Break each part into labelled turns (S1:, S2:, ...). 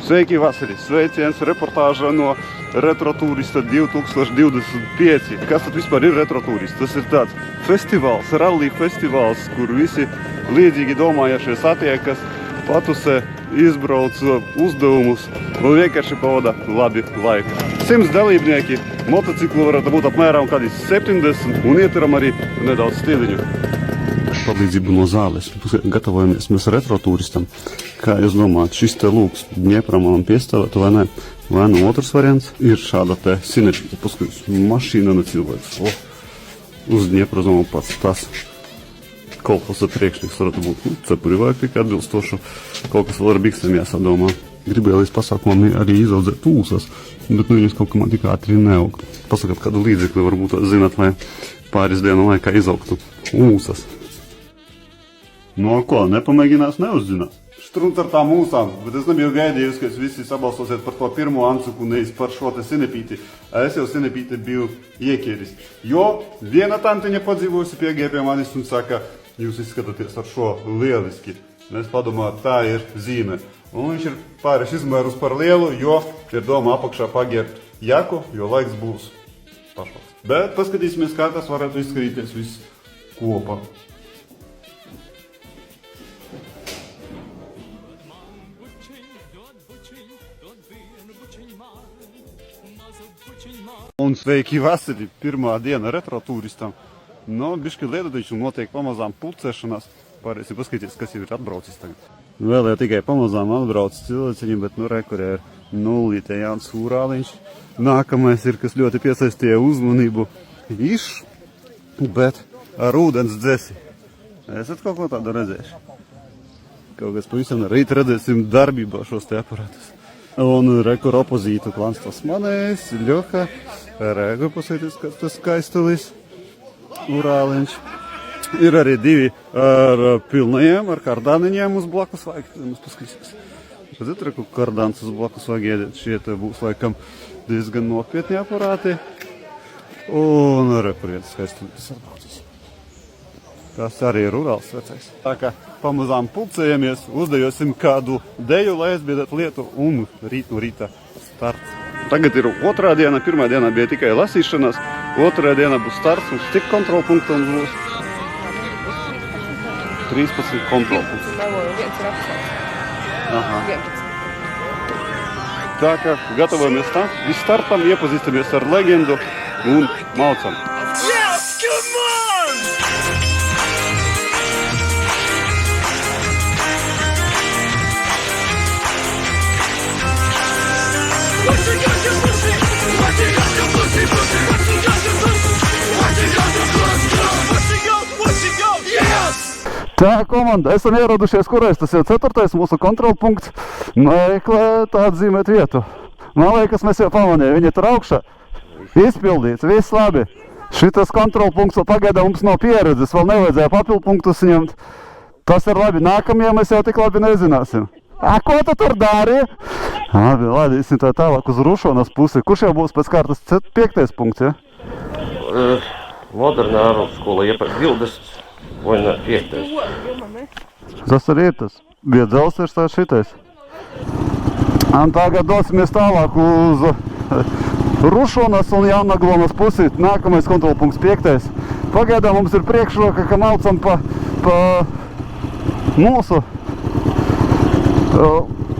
S1: Sveiki, Vasarī! Sveiciens reportāža no Retrotūrista 2025. Kas tad vispār ir Retrotūrists? Tas ir tāds festivāls, rallija festivāls, kur visi līdzīgi domājošie satiekas, patusē, izbrauc uzdevumus un vienkārši pavada labi laiku. 100 dalībnieki, motociklu varētu būt apmēram kādi 70 un ietveram arī nedaudz stiliņu. Palīdzību no zāles. Gatavojamies mēs retrotūristam. Kā jūs domājat, šis te lūks Dņepram man piestāvēt vai ne? Vai nu otrs variants ir šāda te sinečīta. Paskatās, mašīna ne cilvēks. Uz Dņepra zonu pats tas kolposa priekšnieks varētu būt. Cepuri vajag tikai atbilstošu. Kaut kas vēl ar biksēm jāsadomā. Gribēju līdz pasākumam arī izaudzēt ūsas, bet viņas kaut kā man tik ātri neaugt. Pasakāt, kādu līdzekli varbūt zināt, lai pāris dienu laikā izaugtu ūsas. No ko, nepamēģinās, neuzzinās. Štruns ar tām ūsām, bet es nebiju gaidījis, ka jūs visi sabalsosiet par to pirmo ancuku, nevis par šo te sinepīti. Es jau sinepīti biju iekieris. Jo viena tantiņa padzīvojusi piegāja pie manis un saka, jūs izskatāties ar šo lieliski. Es padomāju, tā ir zīme. Un viņš ir pāris izmērus par lielu, jo ir doma apakšā paģērbt jaku, jo laiks būs pašvals. Bet paskatīsimies, kā tas varētu izskatīties viss kopā. Un sveiki Vasarī, pirmā diena retrotūristam. No, bišķi liedotiņš un notiek pamazām pulcēšanās. Pārēsim paskatīties, kas jau ir atbraucis tagad. Vēl jau tikai pamazām atbraucis cilvēciņi, bet nu rekurē ir nullīte jauns Urāliņš. Nākamais ir, kas ļoti piesaistīja uzmanību, bet ar ūdens dzesi. Esat kaut ko tādu redzējuši? Kaut kas pavisam rīt redzēsim darbībā šos te aparātus. Un rekur opozītu klans tas manējs, Ļoha, regu pasēties, kas tas skaistulis, Urāliņš. Ir arī divi ar pilnajiem, ar kardāniņiem uz blakus vajag, mums paskatīsies. Redzat, reku kardāns uz blakus vajag iediet, šie te būs laikam diezgan nopietni aparāti. Un rekur iet skaistulis atbraucis. Tas arī ir Urāls vecais. Tā kā pamazām pulcējamies, uzdejosim kādu deju, lai aizbiedētu lietu un rīt no rīta starts. Tagad ir otrā diena, pirmā diena bija tikai lasīšanās, otrā diena būs starts un cik kontrolpunktu mums būs? 13 kontrolpunktu.
S2: Viens ir apsauts.
S1: Tā kā gatavojamies tam, viss startam, iepazīstamies ar leģendu un maucam.
S3: Yes, come on!
S1: Tā komanda, esam ieradušies, kurais tas jau 4. mūsu kontrolpunkts, meklēt atzīmēt vietu. Man liekas, mēs jau pamanījām, viņi tur augšā, izpildīts, viss labi. Šitas kontrolpunkts pagaidām mums nav pieredzes, vēl nevajadzēja papildpunktus ņemt. Tas ir labi, nākamajā mēs jau tik labi nezināsim. Ko tu tur dari? Labi, laidīsim tā tālāk uz Rušonas pusi. Kurš jau būs pēc kārtas 5. punkts, ja?
S4: Modernā augstskola iepēc 20. Vai ne, 5.
S1: Tas arī ir tas. Bija dzelzceļš tā šitais. Un tagad dosimies tālāk uz Rušonas un Jaunaglonas pusi. Nākamais kontrolpunkts 5. Pagaidām mums ir priekšroka, ka maucam pa mūsu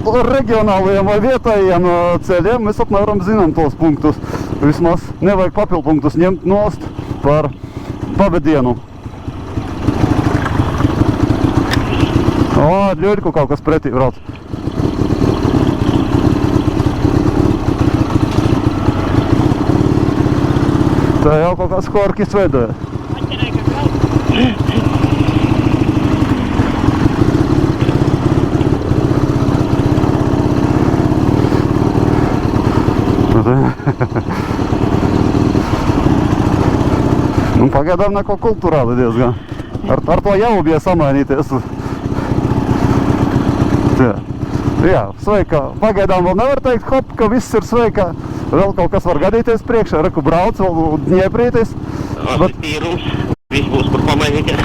S1: reģionālajiem vai vietējiem ceļiem. Mēs apmēram zinām tos punktus. Vismaz nevajag papildpunktus ņemt nost par pavadienu. Ļoļku kaut kas pretī brauc. Tā jau kaut kāds korkis veidoja. Nu, pagaidām neko kulturāli diezgan. Ar to jau bija samainīties. Jā, sveika. Pagaidām vēl nevar teikt, ka viss ir sveika. Vēl kaut kas var gadīties priekšā. Reku brauc vēl Dņeprītis.
S4: Tīrums. Viss būs par pamainīties.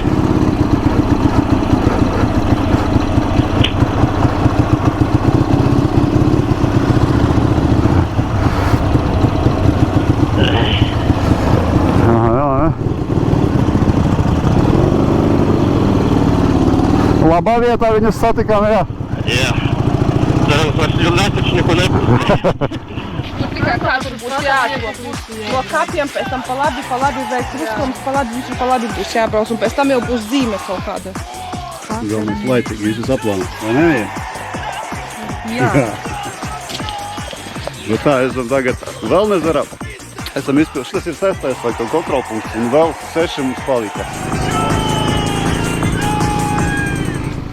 S1: Labā vietā viņus satikām, jā.
S4: Jā. Cerams, vairs ļurnētačnieku nebūs.
S2: Tur tikai kā tur būs jāatļok. No kapiem pēc tam pa labi veikt kruskums, pa labi būs jābrauc, un pēc tam jau būs zīme kaut kāda.
S1: Galvenais laicīgi visus aplāna, vai ne?
S2: Jā.
S1: Nu tā, esam tagad vēl nezaram. Esam izpilduši, tas ir 6. vai kaut kontrolpunkts, un vēl 6 mums palika.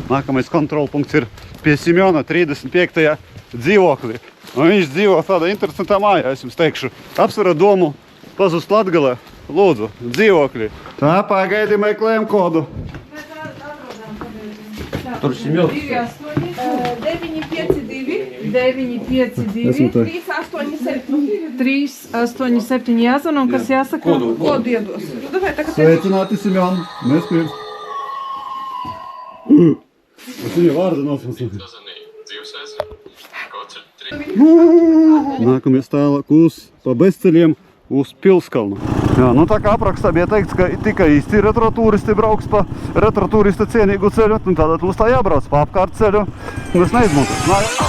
S1: Nākamais kontrolpunkts ir pie Simjona 35. dzīvoklī. Un viņš dzīvo tādā interesantā mājā, es jums teikšu. Apsverat domu pazust Latgalē, lūdzu, dzīvoklī. Tā, pagaidi, meklējam kodu.
S4: Tur Simjons.
S2: 952
S5: 952 387 jāzvan, un kas jāsaka?
S2: Kodu iedos. Nu, davai, tagad
S1: Sveicināti, Simjon, mēs pirms. Es viņa vārdu nosaucu. Nākamies tālāk pa bezceļiem uz Pilskalnu. Jā, nu tā kā aprakstā bija teikts, ka tikai īsti retrotūristi brauks pa retrotūrista cienīgu ceļu, un tātad mums tā jābrauc pa apkārt ceļu, un es neizmantošu.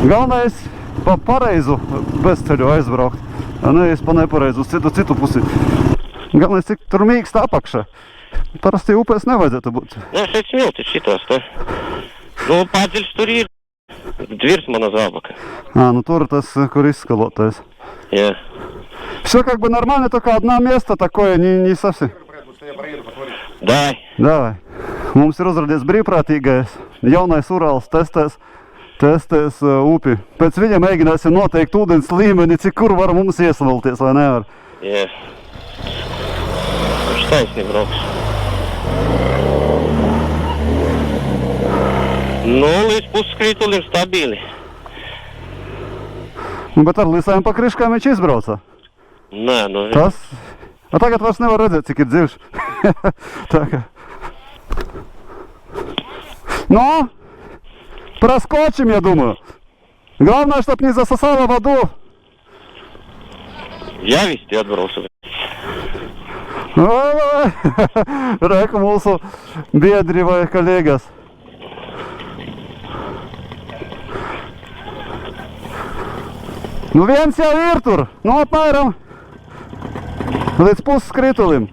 S1: Galvenais pa pareizu bezceļu aizbraukt, nevis pa nepareizu uz citu pusi. Galvenais, cik tur mīksta apakša. Parasti upēs nevajadzētu būt.
S4: Jā, šeit smilti šitos, te. Nu, padziļs tur ir. Дверь запака.
S1: Ну тур tas, kur izskalotais.
S4: Jā.
S1: Все как бы нормально, только одно место такое, не совсем.
S4: Давай.
S1: Давай. Mums ir uzradies brīvprātīgais, jaunais Urāls testēs upi. Pēc viņa mēģināsim noteikt ūdens līmeni, cik kur var mums iesavalties, vai nevar.
S4: Jā. Viņš taisnīgi brauks. Nu, līdz puskrītulim stabili.
S1: Nu, bet ar līsajām pakriškām viņš izbrauca.
S4: Nē, nu...
S1: Tas... A tagad vairs nevar redzēt, cik ir dzivš. Tā kā... Ну, проскочим, я думаю. Главное, чтоб не засосало воду.
S4: Я вести atbraucu.
S1: Reku mūsu biedri vai kolēgas. Nu viens jau ir tur, nu apmēram līdz pusskritulim.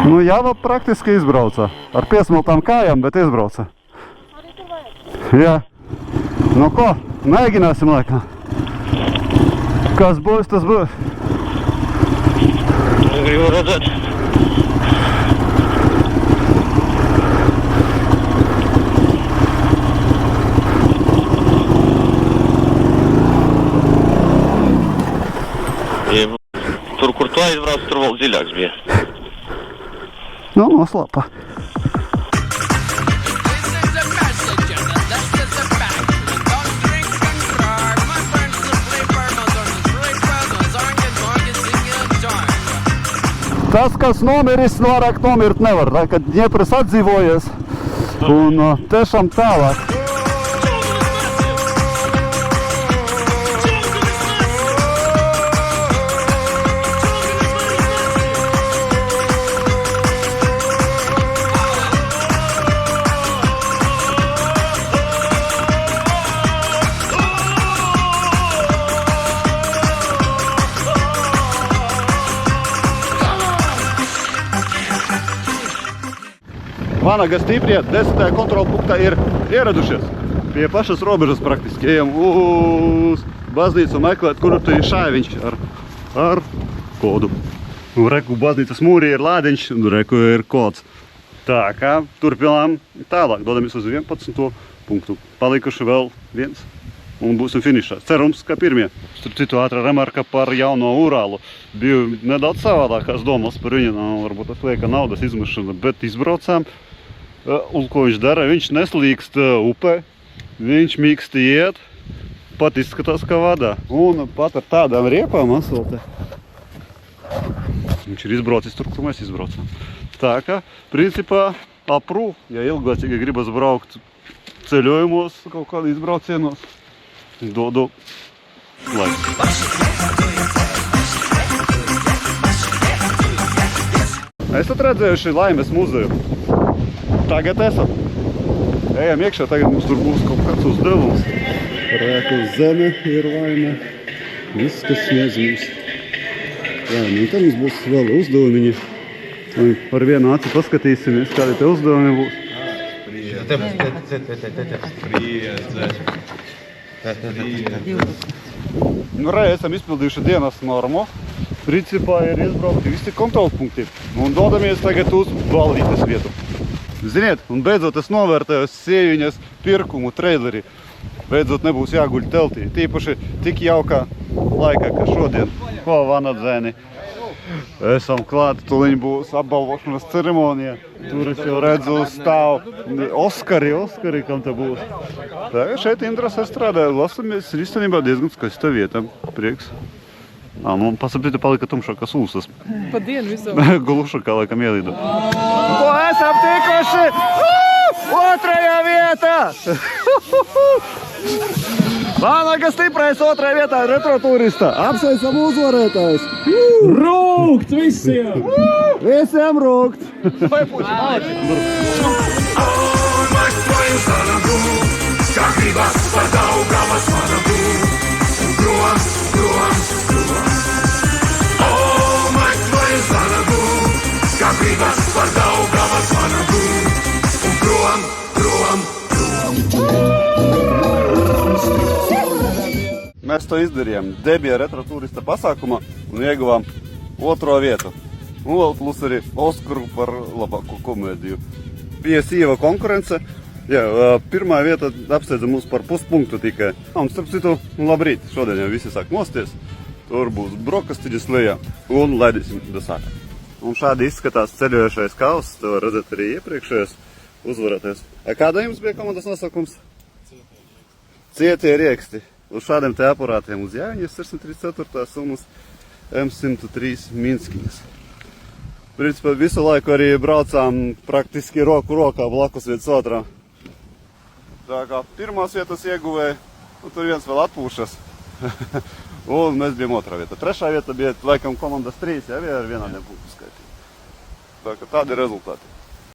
S1: Nu Jāva praktiski izbrauca. Ar piesmaltām kājām, bet izbrauca. Jā. Nu ko, mēģināsim laikam. Kas būs, tas būs.
S4: Gribu redzēt. Tur, kur tu aizbrauc, tur vēl dziļāks bija.
S1: Nu, noslāpa. Tas, kas nomiris, vairāk nomirt nevar. Tā, kad Dņepras atdzīvojies un tiešām tālāk. Vanaga stiprie 10. kontrolpunktā ir ieradušies. Pie pašas robežas praktiski. Ejam uz baznīcu meklēt, kur tur ir šaiviņš ar kodu. Reku baznīcas mūrī ir lādiņš, un reku ir kods. Tā kā turpinām tālāk, dodamies uz 11. punktu. Palikuši vēl viens un būsim finišā. Cerams, ka pirmie. Starp citu ātra remarka par jauno Urālu. Biju nedaudz savādākās domas par viņu, varbūt tas lieka naudas izmešana, bet izbraucām. Un ko viņš dara? Viņš neslīkst upē, viņš mīksti iet, pat izskatās kā vadā. Un pat ar tādām riepām asoltē. Viņš ir izbraucis tur, kur mēs izbraucām. Tā kā, principā, aprū, ja ilglaicīgi gribas braukt ceļojumos, kaut kādā izbraucienos, dodu laiku. Esat redzējuši Laimes muzeju? Tagad esat. Ejam iekšā, tagad mums tur būs kaut kāds uzdevums. Rēku zeme ir Laime, viss, kas sniedzums. Jā, nu tad mums būs vēl uzdevumiņi. Ar vienu aci paskatīsimies, kādi te uzdevumi būs. Nu, esam izpildījuši dienas normu. Principā ir izbraukti visi kontrolpunkti. Un dodamies tagad uz ballītes vietu. Ziniet, un beidzot es novērtēju sieviņas pirkumu traileri. Beidzot nebūs jāguļ teltī. Tīpaši tik jaukā laikā, kā šodien. Ko vanadzēni. Esam klāt, tuliņ būs apbalvošanas ceremonija. Tur es jau redzu stāv Oskari, kam te būs. Tā, šeit Indras es strādāju. Lasamies īstenībā diezgan skaista vieta. Prieks. Nu, pasapīti palika tumšākas ūsas.
S2: Pa dienu visu.
S1: Glušākā laikam ielīdu. Ko esam tikuši? Otrajā vietā! Vānaga stiprais otrajā vietā retroturista. Apsveicam uzvarētājs.
S3: Rūkt visiem!
S1: Visiem rūkt! Mēs to izdarījām debija retroturista pasākumā un ieguvām otro vietu. Un vēl plus arī Oskaru par labāko komēdiju. Bija sīva konkurence. Jā, pirmā vieta apsteidza mūs par puspunktu tikai. Un starp citu, labrīt, šodien jau visi sāk mosties. Tur būs brokastiņas lejā un laidīsim do sāka. Un šādi izskatās ceļojošais kauss. To var redzēt arī iepriekšējos uzvarētājs. Kāda jums bija komandas nosaukums? Cietie rieksti. Uz šādiem te aparātiem uz Jāņas 634. un uz M103 Minskiņas. Principā visu laiku arī braucām praktiski roku rokā blakus viens otrā. Tā kā pirmās vietas ieguvēja, un tur viens vēl atpūšas. Un mēs bijām otrā vieta. Trešā vieta bija laikam komandas 3, ja, ar vienādiem punktu skaitiem. Tā kā tādi rezultāti.